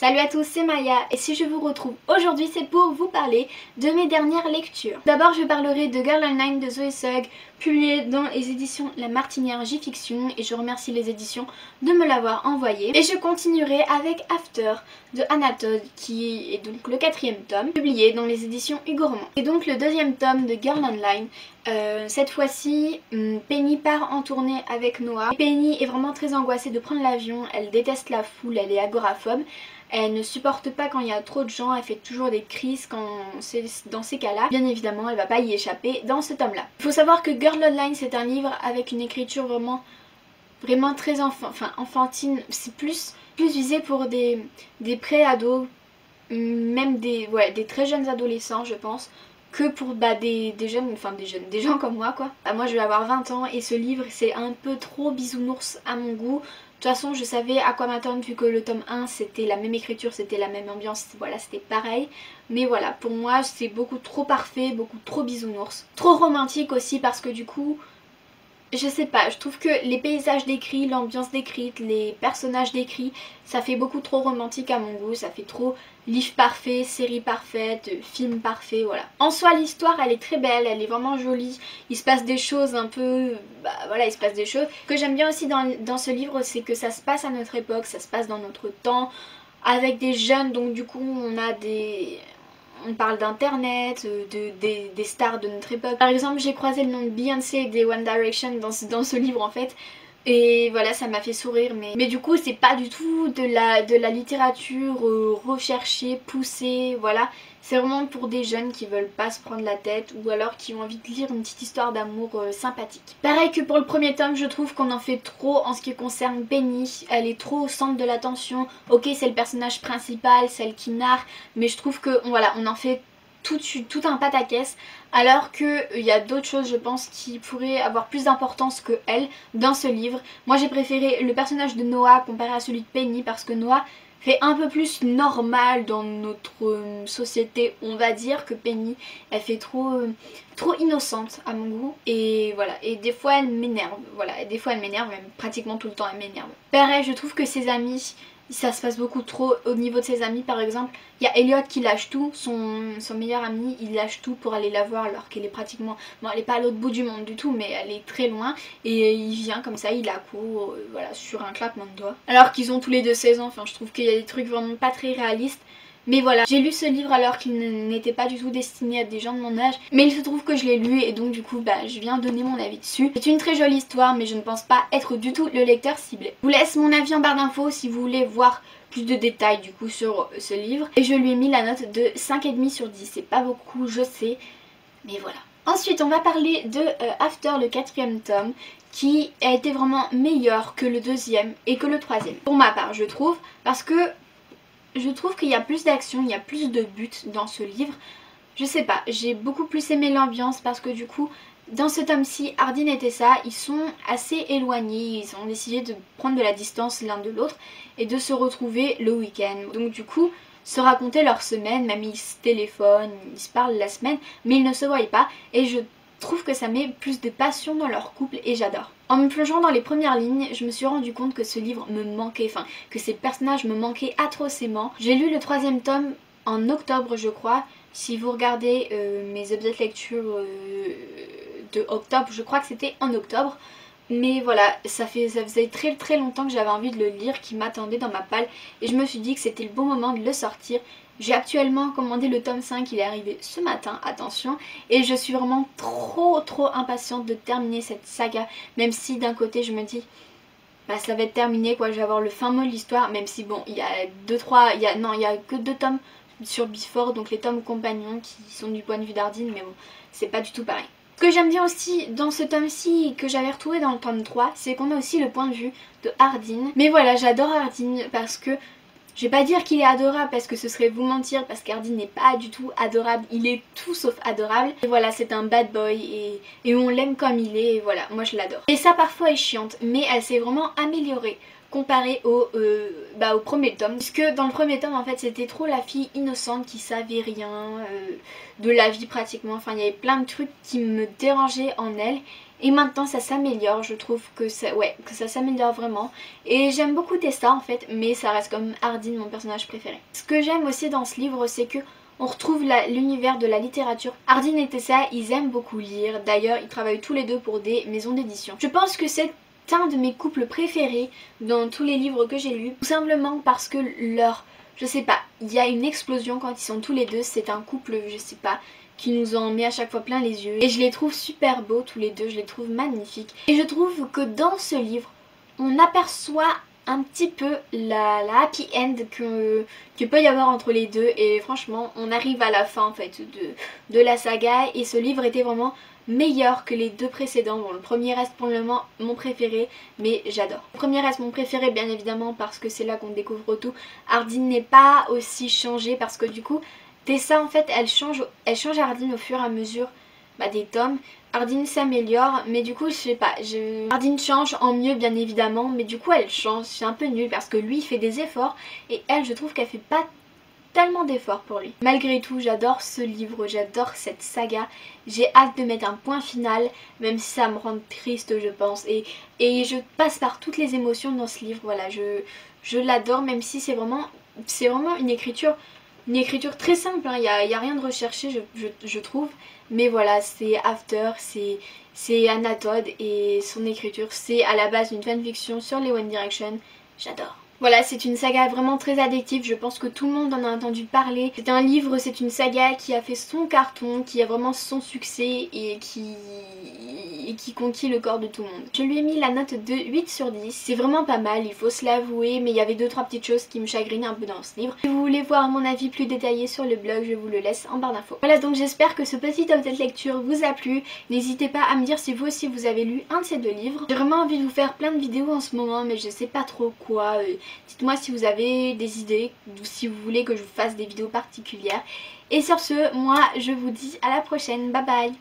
Salut à tous, c'est Maya et si je vous retrouve aujourd'hui c'est pour vous parler de mes dernières lectures. D'abord je parlerai de Girl Online de Zoé Sugg, publié dans les éditions La Martinière J-Fiction et je remercie les éditions de me l'avoir envoyé. Et je continuerai avec After de Anna Todd qui est donc le 4e tome, publié dans les éditions Hugo Roman. Et donc le 2e tome de Girl Online. Cette fois-ci, Penny part en tournée avec Noah. Penny est vraiment très angoissée de prendre l'avion, elle déteste la foule, elle est agoraphobe. Elle ne supporte pas quand il y a trop de gens, elle fait toujours des crises quand c'est dans ces cas-là. Bien évidemment, elle va pas y échapper dans ce tome-là. Il faut savoir que Girl Online, c'est un livre avec une écriture vraiment très enfantine. C'est plus visé pour des pré-ados, même des très jeunes adolescents, je pense, que pour des gens comme moi quoi. Moi je vais avoir 20 ans et ce livre c'est un peu trop bisounours à mon goût. De toute façon je savais à quoi m'attendre vu que le tome 1 c'était la même écriture, c'était la même ambiance, voilà c'était pareil. Mais voilà, pour moi c'est beaucoup trop parfait, beaucoup trop bisounours. Trop romantique aussi parce que du coup, je sais pas, je trouve que les paysages décrits, l'ambiance décrite, les personnages décrits, ça fait beaucoup trop romantique à mon goût, ça fait trop livre parfait, série parfaite, film parfait, voilà. En soi l'histoire elle est très belle, elle est vraiment jolie, il se passe des choses un peu, voilà il se passe des choses. Ce que j'aime bien aussi dans ce livre c'est que ça se passe à notre époque, ça se passe dans notre temps, avec des jeunes donc du coup on parle d'internet, des stars de notre époque. Par exemple j'ai croisé le nom de Beyoncé et des One Direction dans ce livre en fait. Et voilà ça m'a fait sourire mais du coup c'est pas du tout de la littérature recherchée, poussée, voilà. C'est vraiment pour des jeunes qui veulent pas se prendre la tête ou alors qui ont envie de lire une petite histoire d'amour sympathique. Pareil que pour le premier tome, je trouve qu'on en fait trop en ce qui concerne Penny. Elle est trop au centre de l'attention. Ok c'est le personnage principal, celle qui narre, mais je trouve que voilà, on en fait tout un pataquès alors qu'il y a d'autres choses je pense qui pourraient avoir plus d'importance que elle dans ce livre. Moi j'ai préféré le personnage de Noah comparé à celui de Penny parce que Noah fait un peu plus normal dans notre société on va dire que Penny elle fait trop innocente à mon goût et voilà, et des fois elle m'énerve, voilà, et des fois elle m'énerve, même pratiquement tout le temps elle m'énerve. Pareil je trouve que ses amis, ça se passe beaucoup trop au niveau de ses amis. Par exemple il y a Elliot qui lâche tout, son meilleur ami il lâche tout pour aller la voir alors qu'elle est pratiquement, bon elle est pas à l'autre bout du monde du tout mais elle est très loin et il vient comme ça, il la court voilà, sur un claquement de doigts alors qu'ils ont tous les deux 16 ans. Enfin je trouve qu'il y a des trucs vraiment pas très réalistes. Mais voilà, j'ai lu ce livre alors qu'il n'était pas du tout destiné à des gens de mon âge. Mais il se trouve que je l'ai lu et donc du coup je viens donner mon avis dessus. C'est une très jolie histoire mais je ne pense pas être du tout le lecteur ciblé. Je vous laisse mon avis en barre d'infos si vous voulez voir plus de détails du coup sur ce livre. Et je lui ai mis la note de 5,5 sur 10. C'est pas beaucoup, je sais, mais voilà. Ensuite on va parler de After, le 4e tome, qui a été vraiment meilleur que le 2e et que le 3e. Pour ma part je trouve, parce que je trouve qu'il y a plus d'action, il y a plus de buts dans ce livre. Je sais pas, j'ai beaucoup plus aimé l'ambiance parce que du coup, dans ce tome-ci, Ardyn et Tessa, ils sont assez éloignés. Ils ont décidé de prendre de la distance l'un de l'autre et de se retrouver le week-end. Donc du coup, se raconter leur semaine, même ils se téléphonent, ils se parlent la semaine, mais ils ne se voient pas. Et je trouve que ça met plus de passion dans leur couple et j'adore. En me plongeant dans les premières lignes, je me suis rendu compte que ce livre me manquait, enfin que ces personnages me manquaient atrocement. J'ai lu le 3e tome en octobre je crois. Si vous regardez mes updates lecture de octobre, je crois que c'était en octobre. Mais voilà, ça faisait très longtemps que j'avais envie de le lire, qui m'attendait dans ma palle. Et je me suis dit que c'était le bon moment de le sortir. J'ai actuellement commandé le tome 5, il est arrivé ce matin, attention. Et je suis vraiment trop impatiente de terminer cette saga. Même si d'un côté je me dis, ça va être terminé quoi, je vais avoir le fin mot de l'histoire. Même si bon, il y a il y a que 2 tomes sur Before, donc les tomes compagnons qui sont du point de vue d'Ardyn. Mais bon, c'est pas du tout pareil. Ce que j'aime bien aussi dans ce tome-ci que j'avais retrouvé dans le tome 3, c'est qu'on a aussi le point de vue de Ardyn. Mais voilà, j'adore Ardyn parce que, je vais pas dire qu'il est adorable parce que ce serait vous mentir, parce qu'Ardyn n'est pas du tout adorable, il est tout sauf adorable. Et voilà, c'est un bad boy et on l'aime comme il est et voilà, moi je l'adore. Et ça parfois est chiante, mais elle s'est vraiment améliorée comparé au premier tome, puisque dans le premier tome en fait c'était trop la fille innocente qui savait rien de la vie pratiquement, enfin il y avait plein de trucs qui me dérangeaient en elle et maintenant ça s'améliore. Je trouve que ça s'améliore vraiment et j'aime beaucoup Tessa en fait, mais ça reste comme Hardin mon personnage préféré. Ce que j'aime aussi dans ce livre, c'est que on retrouve l'univers de la littérature. Hardin et Tessa, ils aiment beaucoup lire. D'ailleurs, ils travaillent tous les deux pour des maisons d'édition. Je pense que c'est un de mes couples préférés dans tous les livres que j'ai lus. Tout simplement parce que je sais pas, il y a une explosion quand ils sont tous les deux. C'est un couple, je sais pas, qui nous en met à chaque fois plein les yeux. Et je les trouve super beaux tous les deux, je les trouve magnifiques. Et je trouve que dans ce livre, on aperçoit un petit peu la happy end que peut y avoir entre les deux, et franchement on arrive à la fin en fait de la saga, et ce livre était vraiment meilleur que les deux précédents. Bon, le premier reste pour le moment mon préféré, mais j'adore. Le premier reste mon préféré bien évidemment parce que c'est là qu'on découvre tout. Hardin n'est pas aussi changé parce que du coup Tessa en fait elle change Hardin au fur et à mesure des tomes. Hardin s'améliore, mais du coup je sais pas, Hardin change en mieux bien évidemment, mais du coup elle change, c'est un peu nul parce que lui il fait des efforts et elle, je trouve qu'elle fait pas tellement d'efforts pour lui. Malgré tout, j'adore ce livre, j'adore cette saga, j'ai hâte de mettre un point final, même si ça me rend triste je pense, et je passe par toutes les émotions dans ce livre. Voilà, je l'adore, même si c'est vraiment une écriture très simple, hein. Il n'y a rien de recherché je trouve, mais voilà, c'est After, c'est Anna Todd, et son écriture c'est à la base une fanfiction sur les One Direction, j'adore. Voilà, c'est une saga vraiment très addictive, je pense que tout le monde en a entendu parler. C'est un livre, c'est une saga qui a fait son carton, qui a vraiment son succès et qui conquit le corps de tout le monde. Je lui ai mis la note de 8 sur 10, c'est vraiment pas mal, il faut se l'avouer, mais il y avait 2-3 petites choses qui me chagrinaient un peu dans ce livre. Si vous voulez voir mon avis plus détaillé sur le blog, je vous le laisse en barre d'infos. Voilà, donc j'espère que ce petit update lecture vous a plu. N'hésitez pas à me dire si vous aussi vous avez lu un de ces deux livres. J'ai vraiment envie de vous faire plein de vidéos en ce moment, mais je sais pas trop quoi. Dites-moi si vous avez des idées ou si vous voulez que je vous fasse des vidéos particulières. Et sur ce, moi je vous dis à la prochaine, bye bye.